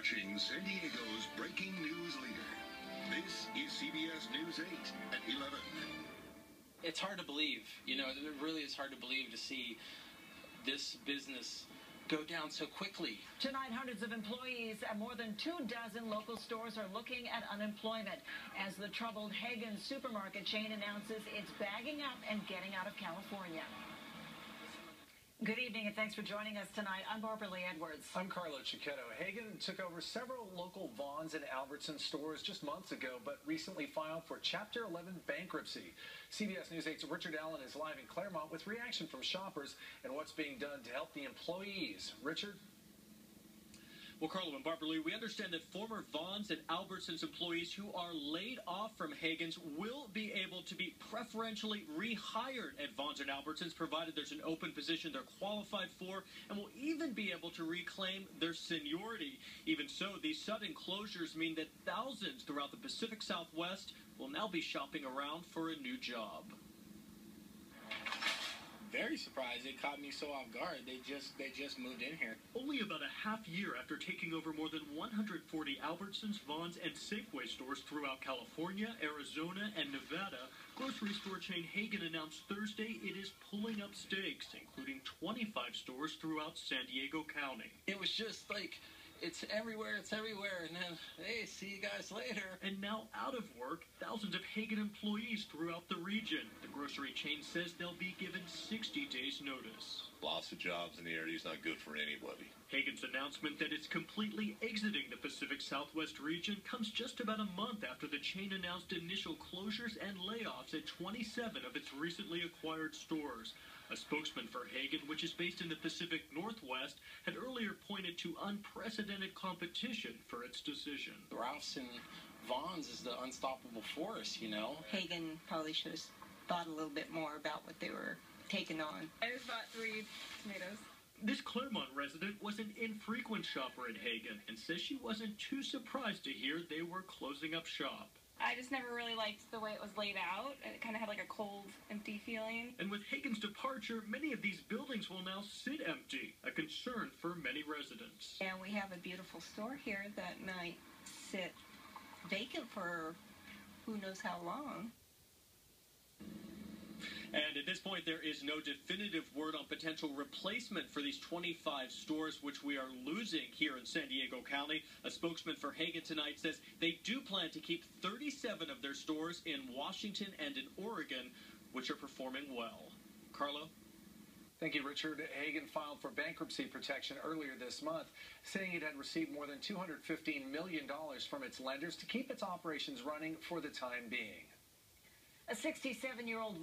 watching San Diego's breaking news leader. This is CBS News 8 at 11. It's hard to believe, it really is hard to believe to see this business go down so quickly. Tonight, hundreds of employees at more than 24 local stores are looking at unemployment as the troubled Haggen supermarket chain announces it's bagging up and getting out of California. Good evening and thanks for joining us tonight. I'm Barbara Lee Edwards. I'm Carlo Cicchetto. Haggen took over several local Vons and Albertsons stores just months ago, but recently filed for Chapter 11 bankruptcy. CBS News 8's Richard Allen is live in Claremont with reaction from shoppers and what's being done to help the employees. Richard? Well, Carlo and Barbara Lee, we understand that former Vons and Albertsons employees who are laid off from Haggen's will be able to be preferentially rehired at Vons and Albertsons, provided there's an open position they're qualified for, and will even be able to reclaim their seniority. Even so, these sudden closures mean that thousands throughout the Pacific Southwest will now be shopping around for a new job. Very surprised. It caught me so off guard. They just moved in here. Only about a half year after taking over more than 140 Albertsons, Vons, and Safeway stores throughout California, Arizona, and Nevada, grocery store chain Haggen announced Thursday it is pulling up stakes, including 25 stores throughout San Diego County. It was just like, it's everywhere, and then, hey, see you guys later. And now out of work, thousands of Haggen employees throughout the region. The grocery chain says they'll be given 60 days notice. Loss of jobs in the area is not good for anybody. Haggen's announcement that it's completely exiting the Pacific Southwest region comes just about a month after the chain announced initial closures and layoffs at 27 of its recently acquired stores. A spokesman for Haggen, which is based in the Pacific Northwest, had earlier pointed to unprecedented competition for its decision. Ralph's and Vons is the unstoppable force, Haggen probably should have thought a little bit more about what they were taking on. I just bought 3 tomatoes. This Claremont resident was an infrequent shopper at Haggen and says she wasn't too surprised to hear they were closing up shop. I just never really liked the way it was laid out. It kind of had like a cold, empty feeling. And with Haggen's departure, many of these buildings will now sit empty, a concern for many residents. And we have a beautiful store here that might sit vacant for who knows how long. And at this point, there is no definitive word on potential replacement for these 25 stores, which we are losing here in San Diego County. A spokesman for Haggen tonight says they do plan to keep 37 of their stores in Washington and in Oregon, which are performing well. Carlo? Thank you, Richard. Haggen filed for bankruptcy protection earlier this month, saying it had received more than $215 million from its lenders to keep its operations running for the time being. A 67-year-old